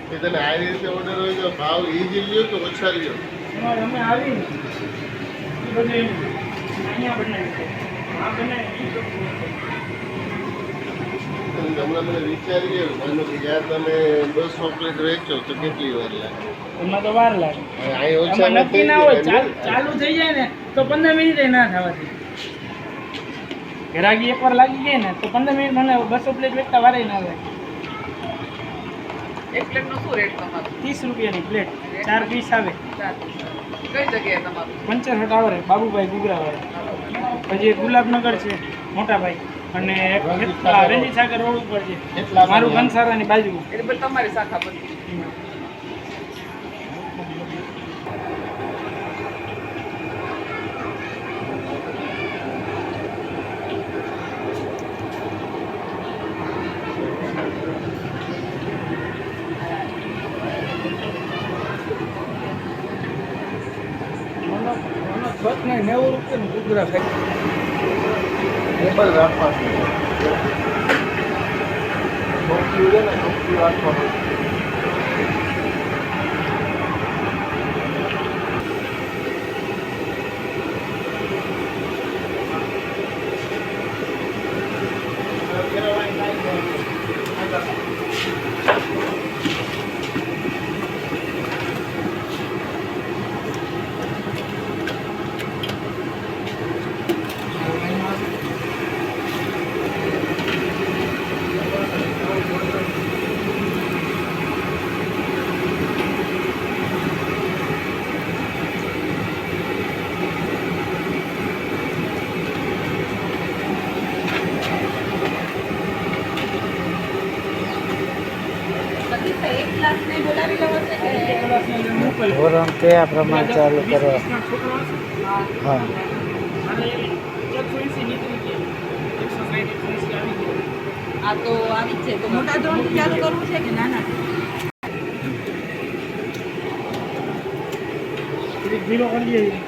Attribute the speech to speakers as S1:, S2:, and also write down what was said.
S1: કે તમે આ રીતે ઓર્ડર હોય તો ભાવ એ જ લ્યો કે ઓછા લ્યો?
S2: અમે આવી ને એ બધું અહીંયા બનાવી છે આ બનાવી
S1: હમણાં મને વિચારીએ માનો કે જ્યાં તમે 10 ચોકલેટ વેચો તો કેટલી વાર લાગે?
S2: એમાં તો વાર લાગે.
S1: અહીં ઓછા
S2: એમાં નક્કી ના હોય, ચાલુ થઈ જાય ને તો 15 મિનિટે ના થવાથી. ઘરાકી એકવાર લાગી ગઈ ને તો 15 મિનિટ મને 200 પ્લેટ વેચતા વારે ના આવે.
S3: એક પ્લેટનો શું રેટ તમારો?
S2: 30 રૂપિયાની પ્લેટ, 4 પીસ આવે.
S3: કઈ જગ્યાએ તમારું?
S2: પંચર હટ આવે બાબુભાઈ ગુગરા વાળા. પછી એક ગુલાબનગર છે મોટાભાઈ અને એક રંજીત સાગર રોડ ઉપર છે મારું ઘનસારાની બાજુ.
S3: એટલે પછી તમારી શાખા બધી.
S2: બસ ને 90 રૂપિયાનું ગુગરા ખાઈ
S1: ટેબલ રાખવાનું રાખવાનું
S2: ધોરણ કયા પ્રમાણે ચાલુ કરવા? હા
S3: આ તો આવી જ છે. તો મોટા ધોરણ ચાલુ કરવું છે કે નાના?
S2: જીરો કરી